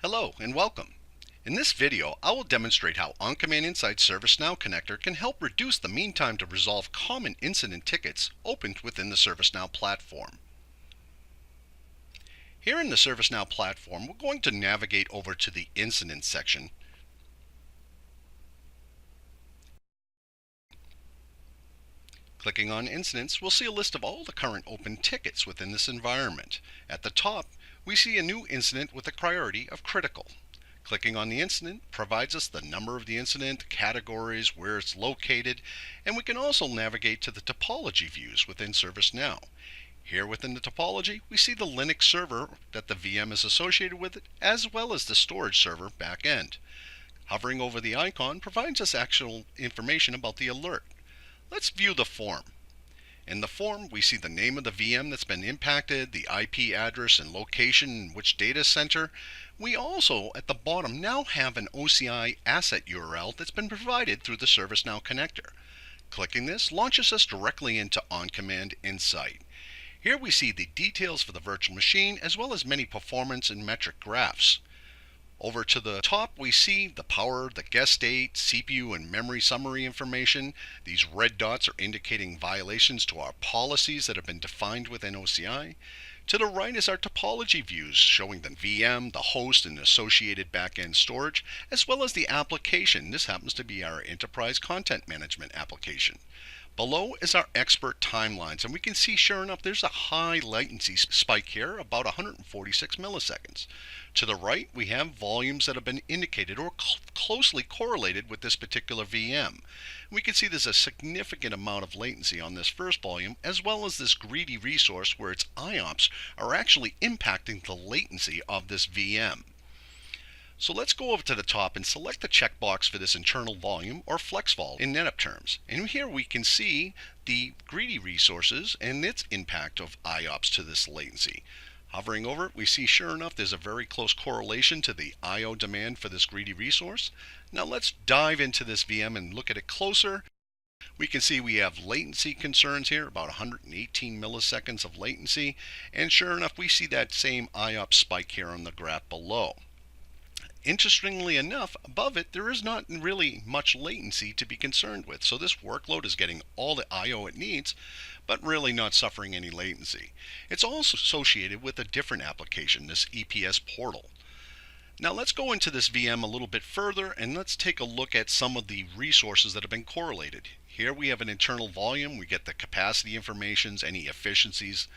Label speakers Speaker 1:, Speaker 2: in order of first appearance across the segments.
Speaker 1: Hello and welcome. In this video, I will demonstrate how OnCommand Insight ServiceNow connector can help reduce the mean time to resolve common incident tickets opened within the ServiceNow platform. Here in the ServiceNow platform, we're going to navigate over to the Incidents section. Clicking on Incidents, we'll see a list of all the current open tickets within this environment. At the top, we see a new incident with a priority of critical. Clicking on the incident provides us the number of the incident, categories, where it's located, and we can also navigate to the topology views within ServiceNow. Here within the topology, we see the Linux server that the VM is associated with, as well as the storage server backend. Hovering over the icon provides us actual information about the alert. Let's view the form. In the form, we see the name of the VM that's been impacted, the IP address and location in which data center. We also, at the bottom, now have an OCI asset URL that's been provided through the ServiceNow connector. Clicking this launches us directly into OnCommand Insight. Here we see the details for the virtual machine as well as many performance and metric graphs. Over to the top, we see the power, the guest date, CPU, and memory summary information. These red dots are indicating violations to our policies that have been defined within OCI. To the right is our topology views showing the VM, the host, and associated backend storage, as well as the application. This happens to be our enterprise content management application. Below is our expert timelines, and we can see, sure enough, there's a high latency spike here, about 146 milliseconds. To the right, we have volumes that have been indicated or closely correlated with this particular VM. We can see there's a significant amount of latency on this first volume, as well as this greedy resource where its IOPS are actually impacting the latency of this VM. So let's go over to the top and select the checkbox for this internal volume or FlexVol in NetApp terms. And here we can see the greedy resources and its impact of IOPS to this latency. Hovering over it, we see sure enough there's a very close correlation to the IO demand for this greedy resource. Now let's dive into this VM and look at it closer. We can see we have latency concerns here, about 118 milliseconds of latency. And sure enough, we see that same IOPS spike here on the graph below. Interestingly enough, above it, there is not really much latency to be concerned with. So this workload is getting all the I/O it needs, but really not suffering any latency. It's also associated with a different application, this EPS portal. Now let's go into this VM a little bit further and let's take a look at some of the resources that have been correlated. Here we have an internal volume. We get the capacity informations, any efficiencies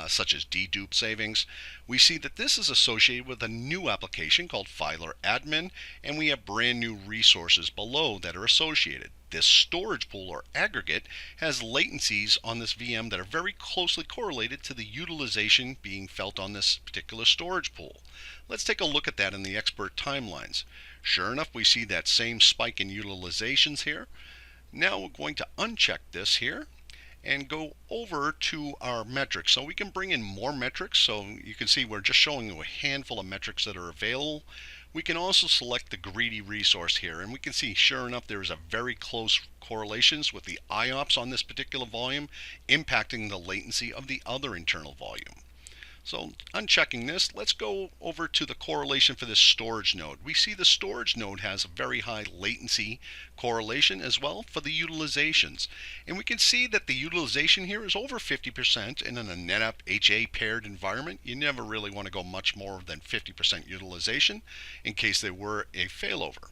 Speaker 1: such as dedupe savings. We see that this is associated with a new application called Filer Admin, and we have brand new resources below that are associated. This storage pool or aggregate has latencies on this VM that are very closely correlated to the utilization being felt on this particular storage pool. Let's take a look at that in the expert timelines. Sure enough, we see that same spike in utilizations here. Now we're going to uncheck this here and go over to our metrics. So we can bring in more metrics. So you can see we're just showing you a handful of metrics that are available. We can also select the greedy resource here, and we can see sure enough there is a very close correlations with the IOPS on this particular volume impacting the latency of the other internal volume. So unchecking this, let's go over to the correlation for this storage node. We see the storage node has a very high latency correlation as well for the utilizations. And we can see that the utilization here is over 50%, and in a NetApp HA paired environment, you never really want to go much more than 50% utilization in case there were a failover.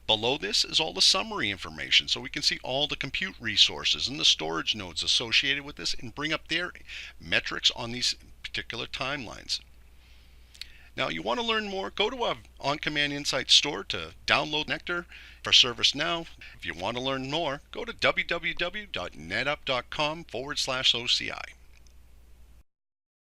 Speaker 1: Below this is all the summary information, so we can see all the compute resources and the storage nodes associated with this and bring up their metrics on these particular timelines. Now you want to learn more, go to our OnCommand Insight store to download Connector for ServiceNow. If you want to learn more, go to www.netapp.com/OCI.